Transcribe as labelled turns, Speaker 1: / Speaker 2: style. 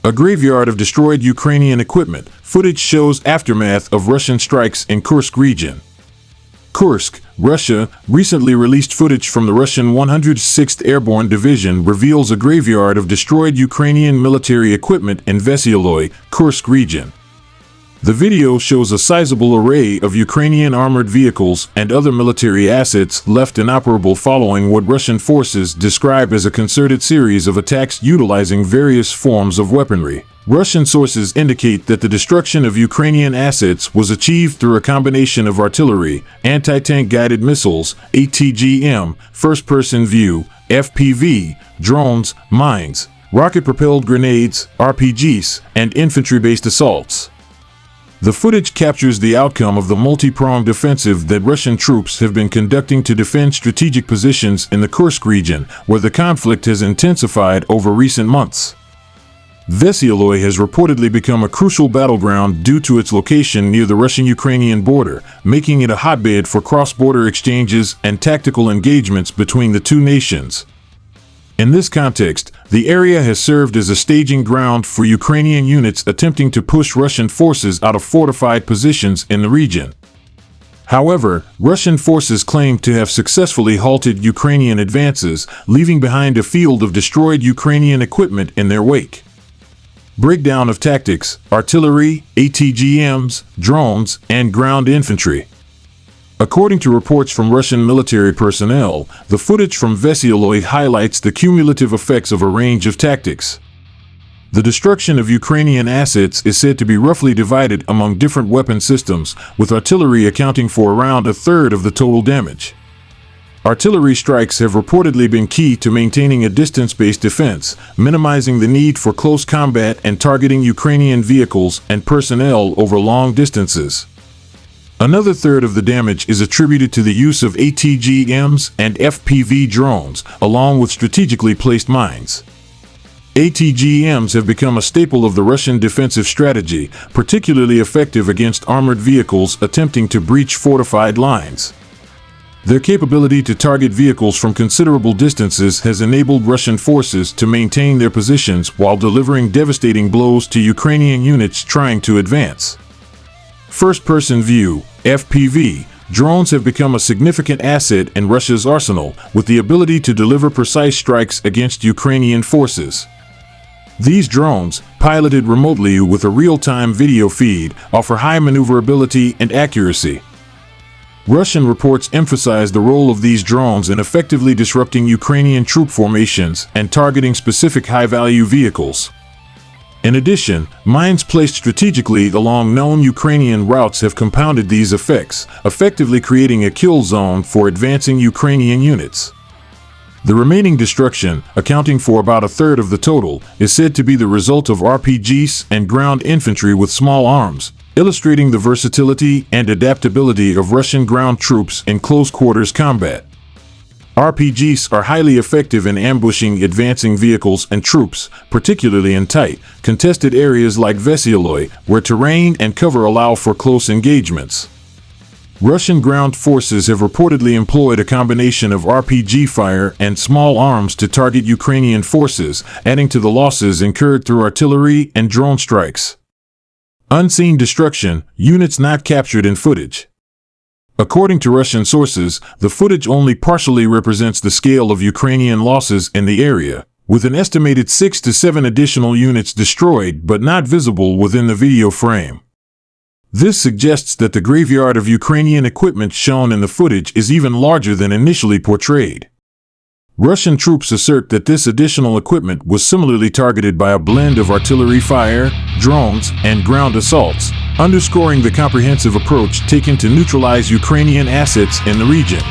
Speaker 1: A graveyard of destroyed Ukrainian equipment. Footage shows aftermath of Russian strikes in Kursk region. Kursk, Russia. Recently released footage from the Russian 106th Airborne Division reveals a graveyard of destroyed Ukrainian military equipment in Veseloy, Kursk region. The video shows a sizable array of Ukrainian armored vehicles and other military assets left inoperable following what Russian forces describe as a concerted series of attacks utilizing various forms of weaponry. Russian sources indicate that the destruction of Ukrainian assets was achieved through a combination of artillery, anti-tank guided missiles, ATGM, first-person view, FPV, drones, mines, rocket-propelled grenades, RPGs, and infantry-based assaults. The footage captures the outcome of the multi-pronged offensive that Russian troops have been conducting to defend strategic positions in the Kursk region, where the conflict has intensified over recent months. Veseloy has reportedly become a crucial battleground due to its location near the Russian-Ukrainian border, making it a hotbed for cross-border exchanges and tactical engagements between the two nations. In this context, the area has served as a staging ground for Ukrainian units attempting to push Russian forces out of fortified positions in the region. However, Russian forces claim to have successfully halted Ukrainian advances, leaving behind a field of destroyed Ukrainian equipment in their wake. Breakdown of tactics: artillery, ATGMs, drones, and ground infantry. According to reports from Russian military personnel, the footage from Veseloy highlights the cumulative effects of a range of tactics. The destruction of Ukrainian assets is said to be roughly divided among different weapon systems, with artillery accounting for around a third of the total damage. Artillery strikes have reportedly been key to maintaining a distance-based defense, minimizing the need for close combat and targeting Ukrainian vehicles and personnel over long distances. Another third of the damage is attributed to the use of ATGMs and FPV drones, along with strategically placed mines. ATGMs have become a staple of the Russian defensive strategy, particularly effective against armored vehicles attempting to breach fortified lines. Their capability to target vehicles from considerable distances has enabled Russian forces to maintain their positions while delivering devastating blows to Ukrainian units trying to advance. First-person view, FPV, drones have become a significant asset in Russia's arsenal, with the ability to deliver precise strikes against Ukrainian forces. These drones, piloted remotely with a real-time video feed, offer high maneuverability and accuracy. Russian reports emphasize the role of these drones in effectively disrupting Ukrainian troop formations and targeting specific high-value vehicles. In addition, mines placed strategically along known Ukrainian routes have compounded these effects, effectively creating a kill zone for advancing Ukrainian units. The remaining destruction, accounting for about a third of the total, is said to be the result of RPGs and ground infantry with small arms, illustrating the versatility and adaptability of Russian ground troops in close-quarters combat. RPGs are highly effective in ambushing advancing vehicles and troops, particularly in tight, contested areas like Veseloy, where terrain and cover allow for close engagements. Russian ground forces have reportedly employed a combination of RPG fire and small arms to target Ukrainian forces, adding to the losses incurred through artillery and drone strikes. Unseen destruction, units not captured in footage. According to Russian sources, the footage only partially represents the scale of Ukrainian losses in the area, with an estimated 6 to 7 additional units destroyed but not visible within the video frame. This suggests that the graveyard of Ukrainian equipment shown in the footage is even larger than initially portrayed. Russian troops assert that this additional equipment was similarly targeted by a blend of artillery fire, drones, and ground assaults, underscoring the comprehensive approach taken to neutralize Ukrainian assets in the region.